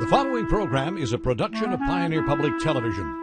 The following program is a production of Pioneer Public Television.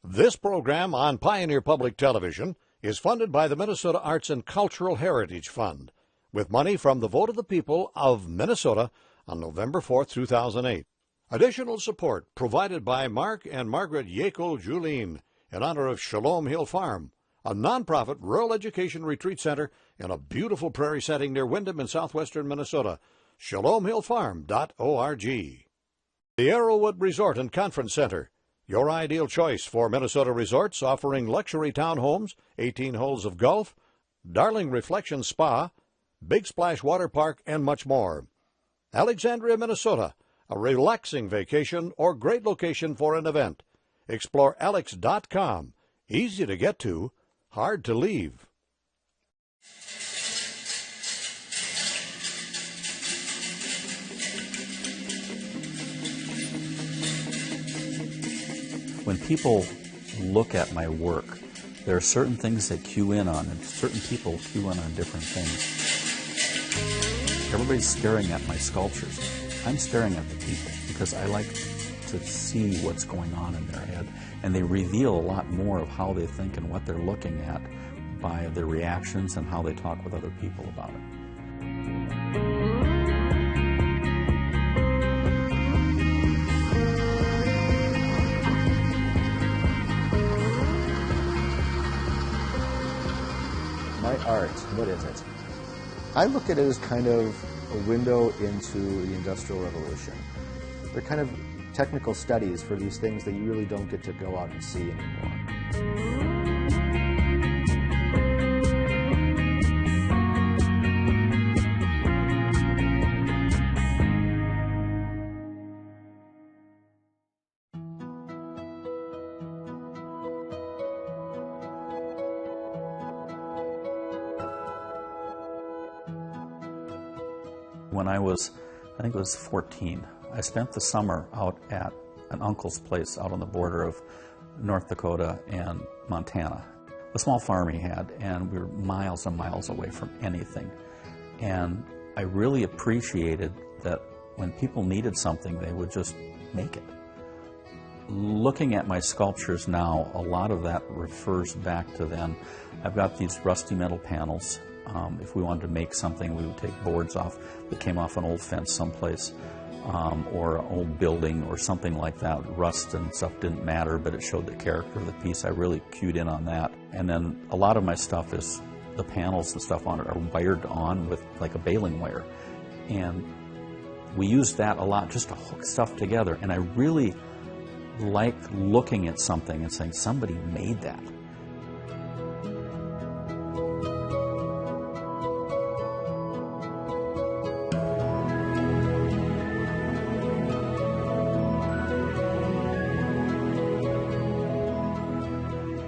This program on Pioneer Public Television is funded by the Minnesota Arts and Cultural Heritage Fund, with money from the vote of the people of Minnesota on November 4, 2008. Additional support provided by Mark and Margaret Yackel Julien in honor of Shalom Hill Farm, a nonprofit rural education retreat center in a beautiful prairie setting near Windham in southwestern Minnesota. ShalomHillFarm.org. The Arrowwood Resort and Conference Center, your ideal choice for Minnesota resorts offering luxury townhomes, 18 holes of golf, Darling Reflection Spa, Big Splash Water Park, and much more. Alexandria, Minnesota, a relaxing vacation or great location for an event. Explore alex.com. Easy to get to, hard to leave. When people look at my work, there are certain things they cue in on, and certain people cue in on different things. Everybody's staring at my sculptures. I'm staring at the people because I like to see what's going on in their head, and they reveal a lot more of how they think and what they're looking at by their reactions and how they talk with other people about it. My art, what is it? I look at it as kind of a window into the Industrial Revolution. They're kind of technical studies for these things that you really don't get to go out and see anymore. When I think it was 14, I spent the summer out at an uncle's place out on the border of North Dakota and Montana. A small farm he had, and we were miles and miles away from anything. And I really appreciated that when people needed something, they would just make it. Looking at my sculptures now, a lot of that refers back to then. I've got these rusty metal panels. If we wanted to make something, we would take boards off that came off an old fence someplace, or an old building or something like that. Rust and stuff didn't matter, but it showed the character of the piece. I really cued in on that. And then a lot of my stuff is, the panels and stuff on it are wired on with like a baling wire. And we use that a lot just to hook stuff together. And I really like looking at something and saying, somebody made that.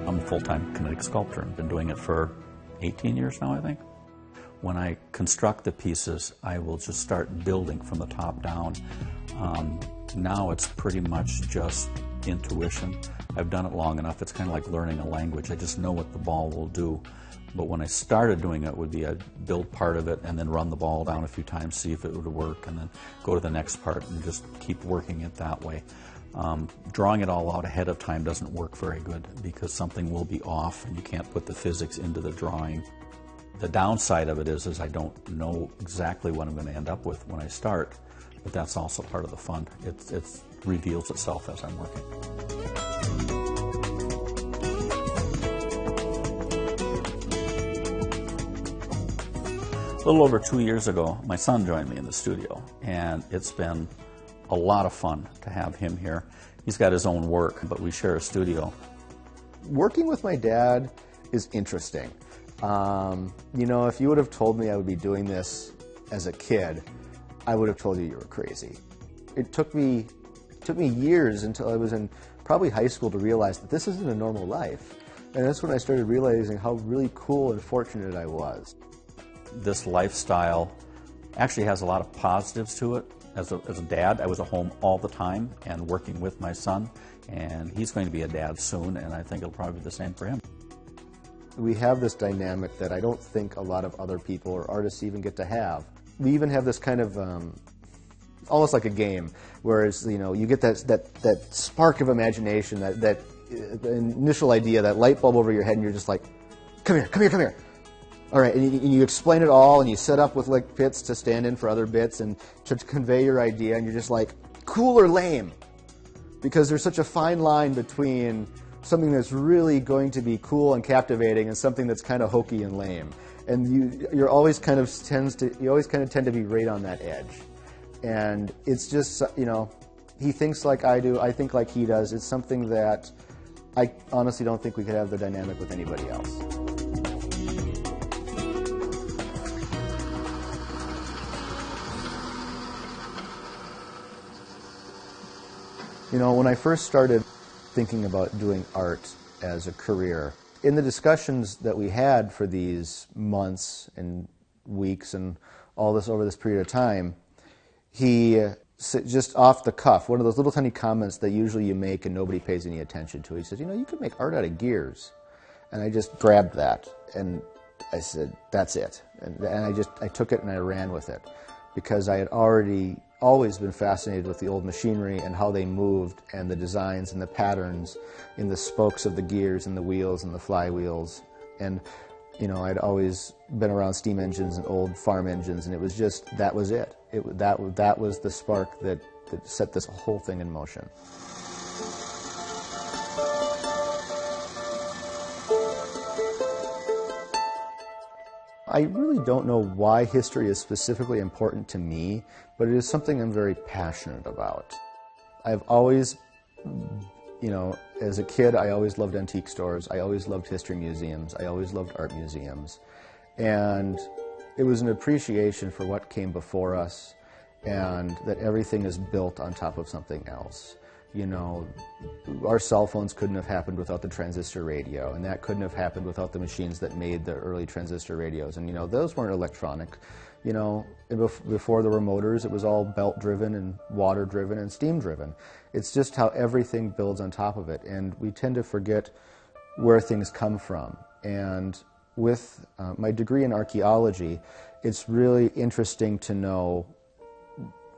I'm a full-time kinetic sculptor. I've been doing it for 18 years now, I think. When I construct the pieces, I will just start building from the top down. Now it's pretty much just intuition. I've done it long enough. It's kind of like learning a language. I just know what the ball will do. But when I started doing it, I'd build part of it and then run the ball down a few times, see if it would work, and then go to the next part and just keep working it that way. Drawing it all out ahead of time doesn't work very good because something will be off and you can't put the physics into the drawing. The downside of it is I don't know exactly what I'm going to end up with when I start, but that's also part of the fun. It reveals itself as I'm working. A little over 2 years ago, my son joined me in the studio, and it's been a lot of fun to have him here. He's got his own work, but we share a studio. Working with my dad is interesting. You know, if you would have told me I would be doing this as a kid, I would have told you you were crazy. It took me years until I was in probably high school to realize that this isn't a normal life. And that's when I started realizing how really cool and fortunate I was. This lifestyle actually has a lot of positives to it. As a dad, I was at home all the time and working with my son, and he's going to be a dad soon, and I think it'll probably be the same for him. We have this dynamic that I don't think a lot of other people or artists even get to have. We even have this kind of almost like a game, whereas you get that spark of imagination, that initial idea, that light bulb over your head, and you're just like, come here. All right, and you explain it all, and you set up with like bits to stand in for other bits and to convey your idea, and you're just like, cool or lame? Because there's such a fine line between something that's really going to be cool and captivating and something that's kind of hokey and lame. And you always kind of tend to be right on that edge. And it's just, he thinks like I do, I think like he does. It's something that I honestly don't think we could have the dynamic with anybody else. When I first started thinking about doing art as a career, in the discussions that we had for these months and weeks and all this over this period of time, he just off the cuff, one of those little tiny comments that usually you make and nobody pays any attention to, he said, you could make art out of gears. And I just grabbed that and I said, that's it. And I took it and I ran with it, because I had always been fascinated with the old machinery and how they moved, and the designs and the patterns in the spokes of the gears and the wheels and the flywheels. And I'd always been around steam engines and old farm engines, and it was just, that was it. That was the spark that set this whole thing in motion. I really don't know why history is specifically important to me, but it is something I'm very passionate about. I've always, as a kid, I always loved antique stores. I always loved history museums. I always loved art museums. And it was an appreciation for what came before us, and that everything is built on top of something else. Our cell phones couldn't have happened without the transistor radio, and that couldn't have happened without the machines that made the early transistor radios. And those weren't electronic. Before there were motors, it was all belt-driven and water-driven and steam-driven. It's just how everything builds on top of it, and we tend to forget where things come from. And with my degree in archaeology, it's really interesting to know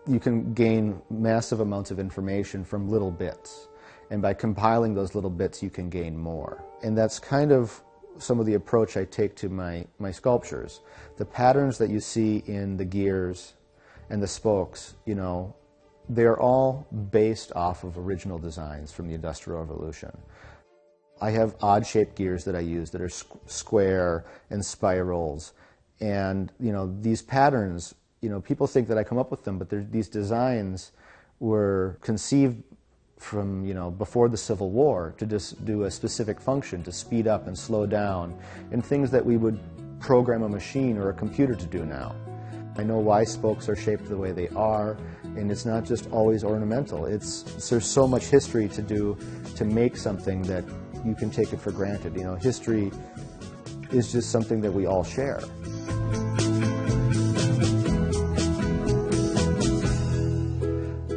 you can gain massive amounts of information from little bits. And by compiling those little bits, you can gain more. And that's kind of some of the approach I take to my sculptures. The patterns that you see in the gears and the spokes, they're all based off of original designs from the Industrial Revolution. I have odd-shaped gears that I use that are square and spirals. And, these patterns, people think that I come up with them, but these designs were conceived from, before the Civil War to just do a specific function, to speed up and slow down, and things that we would program a machine or a computer to do now. I know why spokes are shaped the way they are, and it's not just always ornamental. There's so much history to make something that you can take it for granted. History is just something that we all share.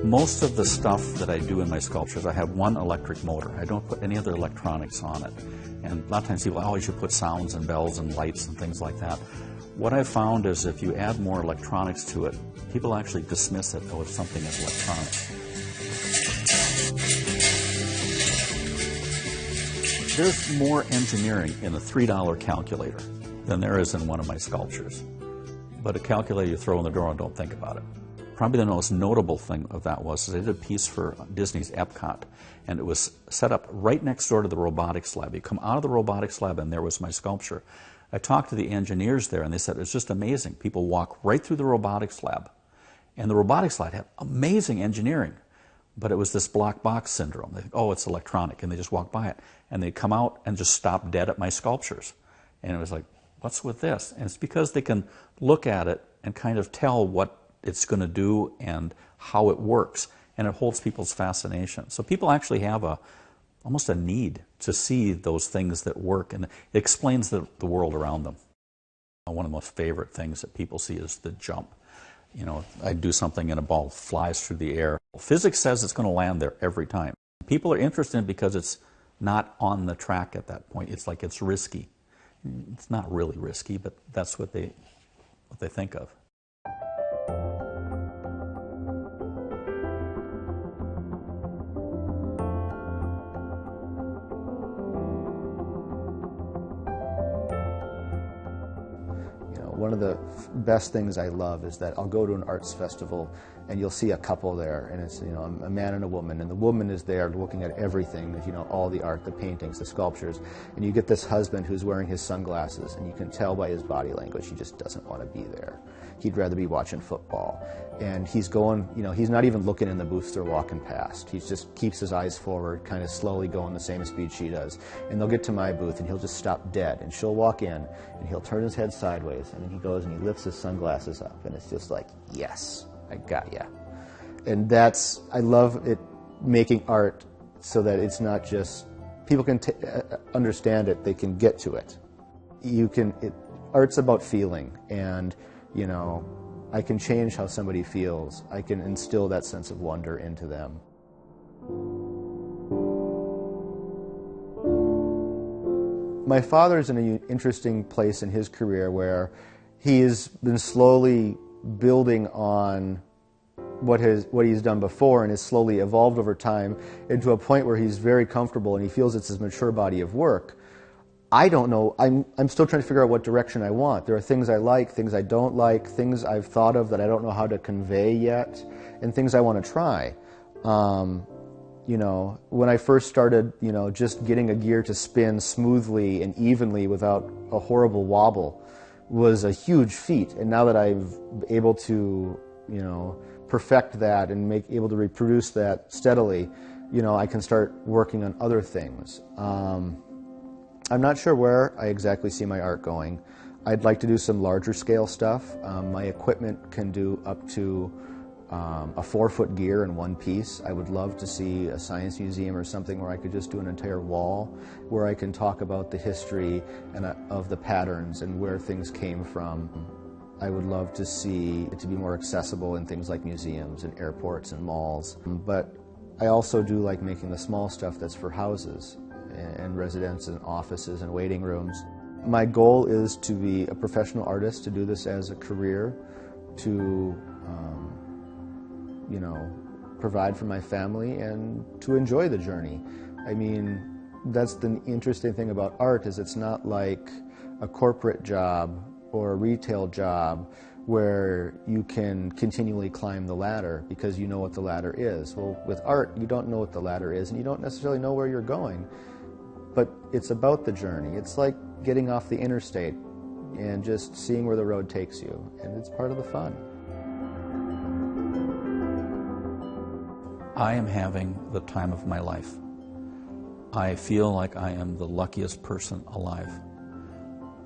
Most of the stuff that I do in my sculptures, I have one electric motor. I don't put any other electronics on it. And a lot of times people, you should put sounds and bells and lights and things like that. What I've found is if you add more electronics to it, people actually dismiss it if something is electronic. There's more engineering in a $3 calculator than there is in one of my sculptures. But a calculator you throw in the drawer and don't think about it. Probably the most notable thing of that was they did a piece for Disney's Epcot, and it was set up right next door to the robotics lab. You come out of the robotics lab, and there was my sculpture. I talked to the engineers there, and they said it's just amazing. People walk right through the robotics lab, and the robotics lab had amazing engineering, but it was this black box syndrome. They think, it's electronic, and they just walk by it, and they come out and just stop dead at my sculptures. And it was like, what's with this? And it's because they can look at it and kind of tell what it's going to do and how it works, and it holds people's fascination. So people actually have almost a need to see those things that work, and it explains the world around them. One of the most favorite things that people see is the jump. You know, I do something and a ball flies through the air. Physics says it's going to land there every time. People are interested in it because it's not on the track at that point. It's like it's risky. It's not really risky, but that's what they think of. One of the best things I love is that I'll go to an arts festival and you'll see a couple there, and it's, you know, a man and a woman, and the woman is there looking at everything, you know, all the art, the paintings, the sculptures, and you get this husband who's wearing his sunglasses, and you can tell by his body language he just doesn't want to be there. He'd rather be watching football. And he's going, you know, he's not even looking in the booths they're walking past. He just keeps his eyes forward, kind of slowly going the same speed she does. And they'll get to my booth and he'll just stop dead. And she'll walk in and he'll turn his head sideways, and then he goes and he lifts his sunglasses up. And it's just like, yes, I got ya. And that's, I love it, making art so that it's not just, people can understand it, they can get to it. Art's about feeling, and, you know, I can change how somebody feels. I can instill that sense of wonder into them. My father's in an interesting place in his career where he's been slowly building on what he's done before, and has slowly evolved over time into a point where he's very comfortable and he feels it's his mature body of work. I don't know. I'm still trying to figure out what direction I want. There are things I like, things I don't like, things I've thought of that I don't know how to convey yet, and things I want to try. You know, when I first started, you know, just getting a gear to spin smoothly and evenly without a horrible wobble was a huge feat. And now that I've able to, you know, perfect that and able to reproduce that steadily, you know, I can start working on other things. I'm not sure where I exactly see my art going. I'd like to do some larger scale stuff. My equipment can do up to a 4-foot gear in one piece. I would love to see a science museum or something where I could just do an entire wall where I can talk about the history and of the patterns and where things came from. I would love to see it to be more accessible in things like museums and airports and malls. But I also do like making the small stuff that's for houses and residents and offices and waiting rooms. My goal is to be a professional artist, to do this as a career, to you know, provide for my family and to enjoy the journey. I mean, that's the interesting thing about art, is it's not like a corporate job or a retail job where you can continually climb the ladder because you know what the ladder is. Well, with art, you don't know what the ladder is and you don't necessarily know where you're going. But it's about the journey. It's like getting off the interstate and just seeing where the road takes you, and it's part of the fun. I am having the time of my life. I feel like I am the luckiest person alive.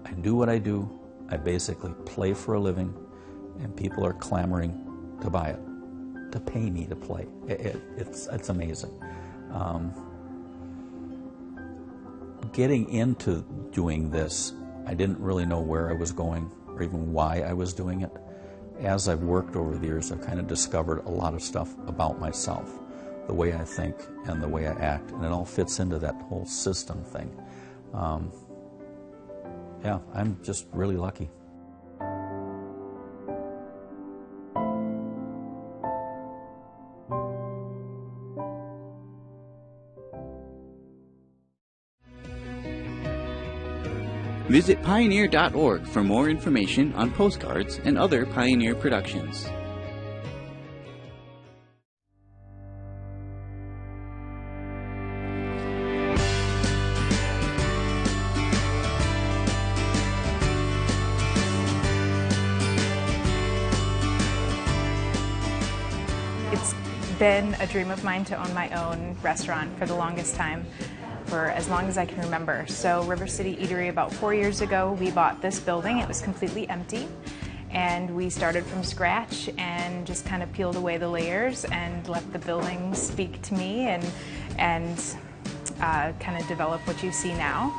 I do what I do. I basically play for a living, and people are clamoring to buy it, to pay me to play. It's amazing. Getting into doing this, I didn't really know where I was going or even why I was doing it. As I've worked over the years, I've kind of discovered a lot of stuff about myself, the way I think and the way I act, and it all fits into that whole system thing. Yeah, I'm just really lucky. Visit Pioneer.org for more information on postcards and other Pioneer productions. It's been a dream of mine to own my own restaurant for the longest time, for as long as I can remember. So River City Eatery, about 4 years ago, we bought this building. It was completely empty, and we started from scratch and just kind of peeled away the layers and let the building speak to me and kind of develop what you see now.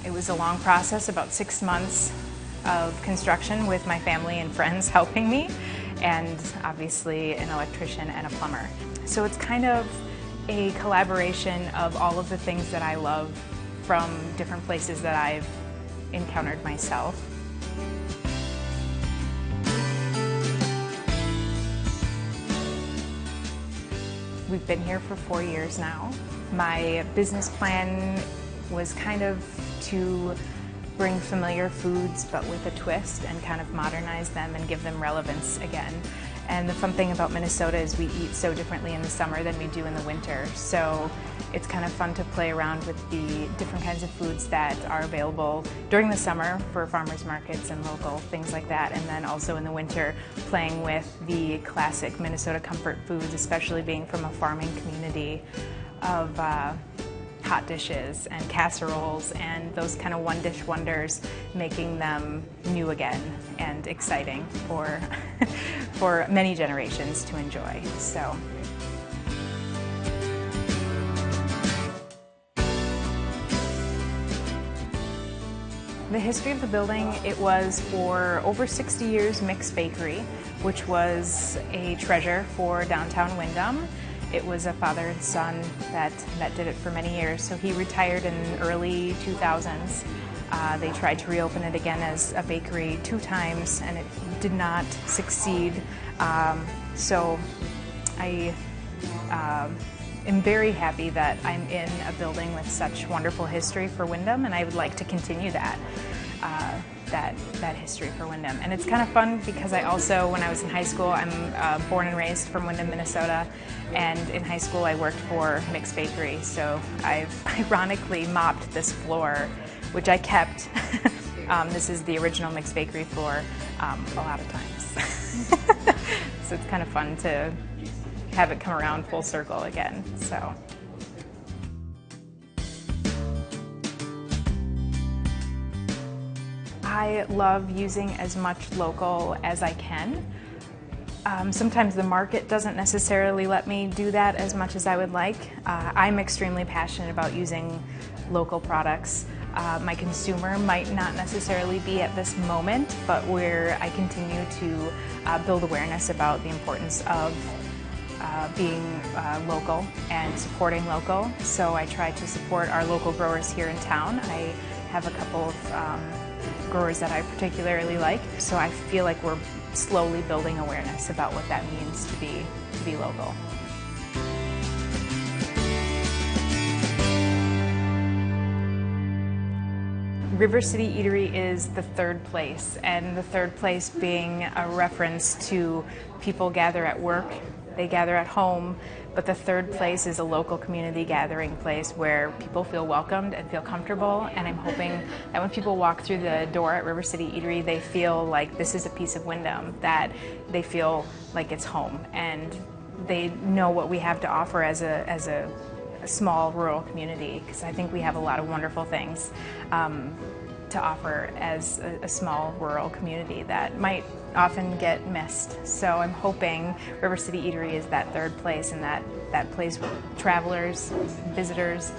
It was a long process, about 6 months of construction with my family and friends helping me, and obviously an electrician and a plumber. So it's kind of a collaboration of all of the things that I love from different places that I've encountered myself. We've been here for 4 years now. My business plan was kind of to bring familiar foods but with a twist and kind of modernize them and give them relevance again. And the fun thing about Minnesota is we eat so differently in the summer than we do in the winter. So it's kind of fun to play around with the different kinds of foods that are available during the summer for farmers markets and local things like that. And then also in the winter playing with the classic Minnesota comfort foods, especially being from a farming community, of hot dishes and casseroles and those kind of one-dish wonders, making them new again and exciting for, for many generations to enjoy. So. The history of the building, it was for over 60 years Mick's Bakery, which was a treasure for downtown Windham. It was a father and son that did it for many years. So he retired in early 2000s. They tried to reopen it again as a bakery 2 times and it did not succeed. So I am very happy that I'm in a building with such wonderful history for Windham, and I would like to continue that. That history for Windham. And it's kind of fun because I also, when I was in high school, I'm born and raised from Windham, Minnesota, and in high school I worked for Mick's Bakery, so I've ironically mopped this floor, which I kept. This is the original Mick's Bakery floor a lot of times. So it's kind of fun to have it come around full circle again. So. I love using as much local as I can. Sometimes the market doesn't necessarily let me do that as much as I would like. I'm extremely passionate about using local products. My consumer might not necessarily be at this moment, but where I continue to build awareness about the importance of being local and supporting local. So I try to support our local growers here in town. I have a couple of growers that I particularly like, so I feel like we're slowly building awareness about what that means to be local. River City Eatery is the 3rd place, and the 3rd place being a reference to people gather at work, they gather at home, but the 3rd place is a local community gathering place where people feel welcomed and feel comfortable, and I'm hoping that when people walk through the door at River City Eatery, they feel like this is a piece of Windham, that they feel like it's home, and they know what we have to offer as a small rural community, because I think we have a lot of wonderful things to offer as a small rural community that might often get missed. So I'm hoping River City Eatery is that 3rd place, and that place where travelers, visitors,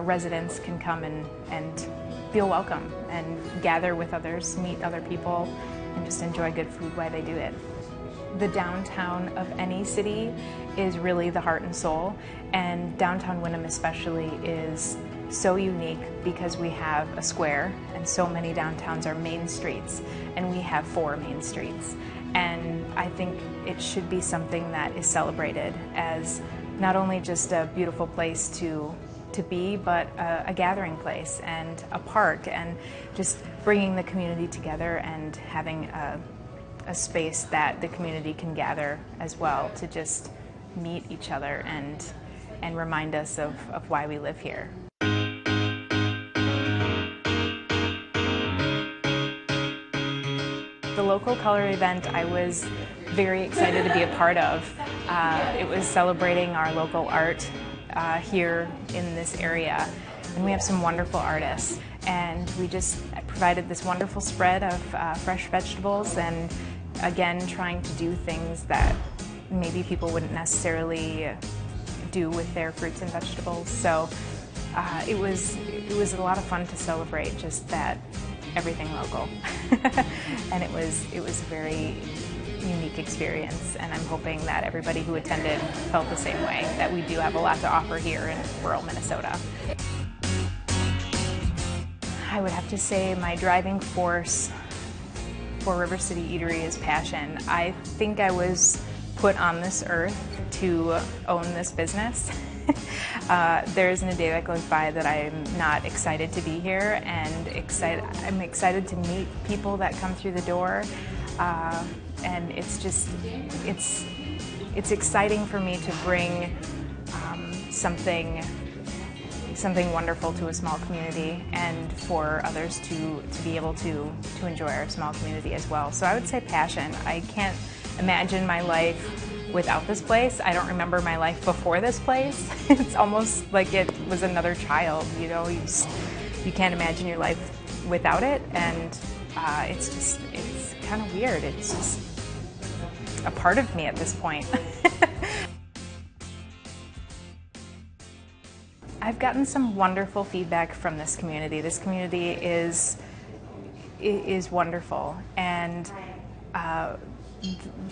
residents can come and feel welcome and gather with others, meet other people, and just enjoy good food while they do it. The downtown of any city is really the heart and soul, and downtown Windham especially is so unique because we have a square, and so many downtowns are main streets, and we have 4 main streets. And I think it should be something that is celebrated as not only just a beautiful place to be, but a gathering place and a park, and just bringing the community together and having a space that the community can gather as well to just meet each other and remind us of why we live here. The local color event I was very excited to be a part of. It was celebrating our local art here in this area, and we have some wonderful artists. And we just provided this wonderful spread of fresh vegetables, and again, trying to do things that maybe people wouldn't necessarily do with their fruits and vegetables. So it was a lot of fun to celebrate just that everything local. And it was a very unique experience, and I'm hoping that everybody who attended felt the same way, that we do have a lot to offer here in rural Minnesota. I would have to say my driving force for River City Eatery is passion. I think I was put on this earth to own this business. There isn't a day that goes by that I'm not excited to be here, and I'm excited to meet people that come through the door. And it's exciting for me to bring something wonderful to a small community, and for others to be able to enjoy our small community as well. So I would say passion. I can't imagine my life without this place. I don't remember my life before this place. It's almost like it was another child, you know. You can't imagine your life without it, and it's kind of weird. It's just a part of me at this point. I've gotten some wonderful feedback from this community. This community is wonderful, and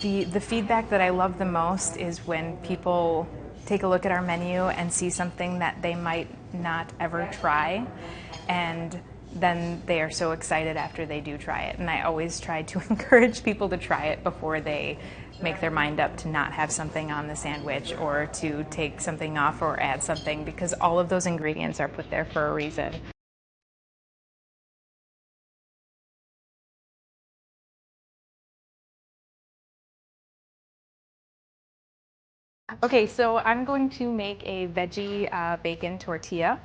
the feedback that I love the most is when people take a look at our menu and see something that they might not ever try, and then they are so excited after they do try it. And I always try to encourage people to try it before they make their mind up to not have something on the sandwich, or to take something off or add something, because all of those ingredients are put there for a reason. Okay, so I'm going to make a veggie bacon tortilla,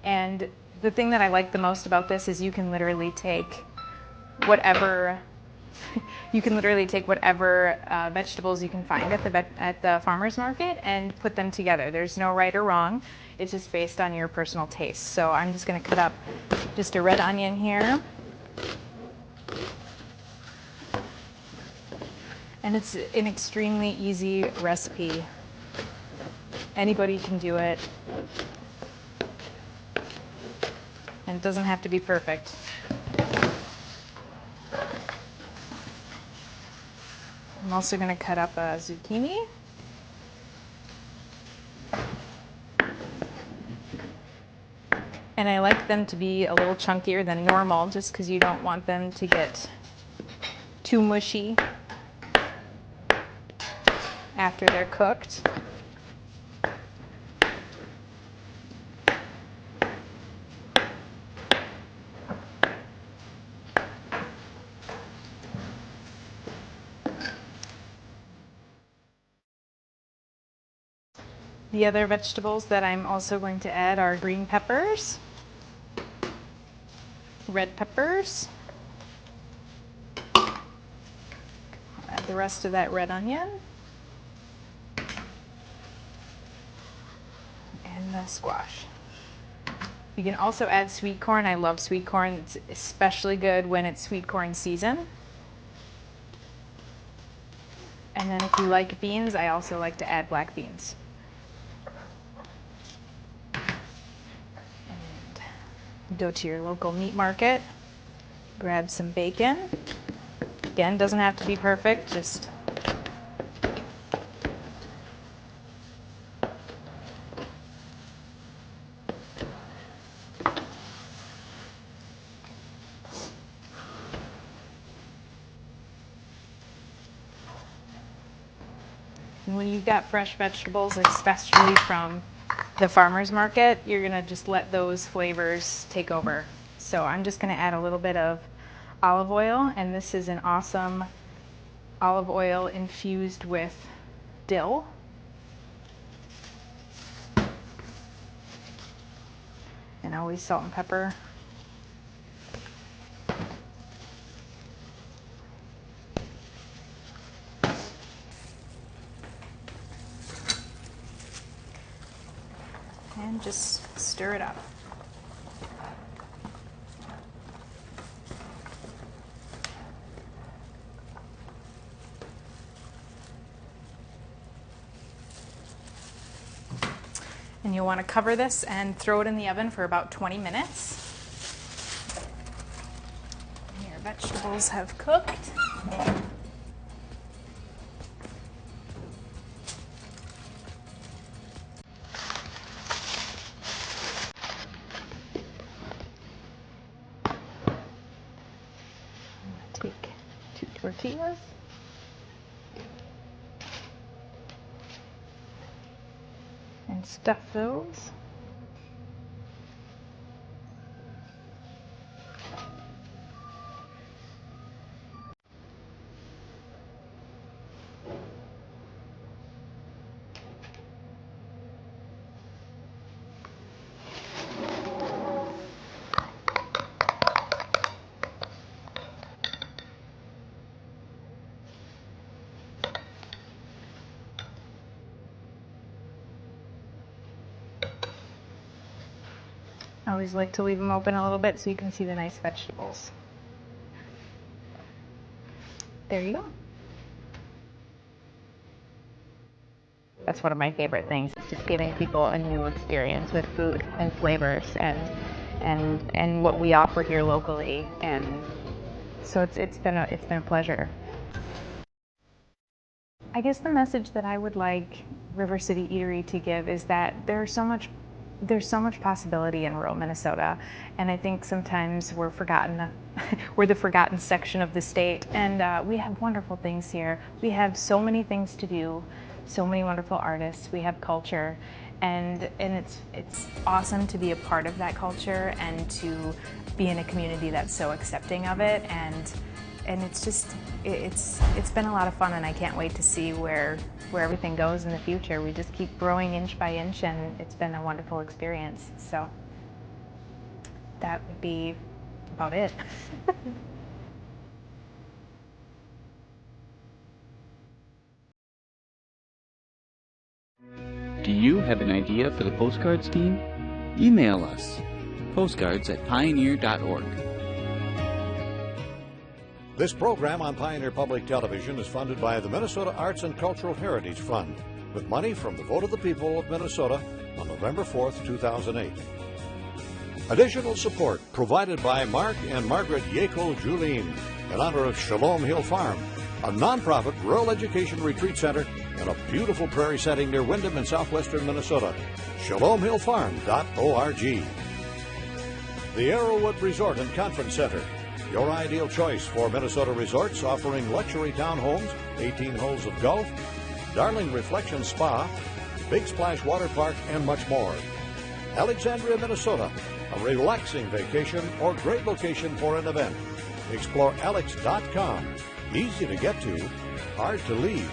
and the thing that I like the most about this is you can literally take whatever vegetables you can find at the farmer's market and put them together. There's no right or wrong. It's just based on your personal taste. So I'm just going to cut up just a red onion here. And it's an extremely easy recipe. Anybody can do it. And it doesn't have to be perfect. I'm also going to cut up a zucchini. And I like them to be a little chunkier than normal, just because you don't want them to get too mushy after they're cooked. The other vegetables that I'm also going to add are green peppers, red peppers, add the rest of that red onion, and the squash. You can also add sweet corn. I love sweet corn. It's especially good when it's sweet corn season. And then if you like beans, I also like to add black beans. Go to your local meat market, grab some bacon. Again, doesn't have to be perfect, just and when you've got fresh vegetables, especially from the farmer's market, you're gonna just let those flavors take over. So I'm just gonna add a little bit of olive oil, and this is an awesome olive oil infused with dill. And always salt and pepper. And just stir it up. And you'll want to cover this and throw it in the oven for about 20 minutes. Your vegetables have cooked. Take 2 tortillas. And stuff those. I always like to leave them open a little bit so you can see the nice vegetables. There you go. That's one of my favorite things. It's just giving people a new experience with food and flavors and what we offer here locally. And so it's been a pleasure. I guess the message that I would like River City Eatery to give is that there's so much possibility in rural Minnesota, and I think sometimes we're forgotten. We're the forgotten section of the state, and we have wonderful things here. We have so many things to do, so many wonderful artists. We have culture, and it's awesome to be a part of that culture and to be in a community that's so accepting of it. And it's been a lot of fun, and I can't wait to see where everything goes in the future. We just keep growing inch by inch, and it's been a wonderful experience. So that would be about it. Do you have an idea for the postcards team? Email us, postcards@pioneer.org. This program on Pioneer Public Television is funded by the Minnesota Arts and Cultural Heritage Fund, with money from the vote of the people of Minnesota on November 4th, 2008. Additional support provided by Mark and Margaret Yackel Julien in honor of Shalom Hill Farm, a nonprofit rural education retreat center in a beautiful prairie setting near Windham in southwestern Minnesota. ShalomHillFarm.org. The Arrowwood Resort and Conference Center, your ideal choice for Minnesota resorts offering luxury townhomes, 18 holes of golf, Darling Reflection Spa, Big Splash Water Park, and much more. Alexandria, Minnesota, a relaxing vacation or great location for an event. Explore alex.com. Easy to get to, hard to leave.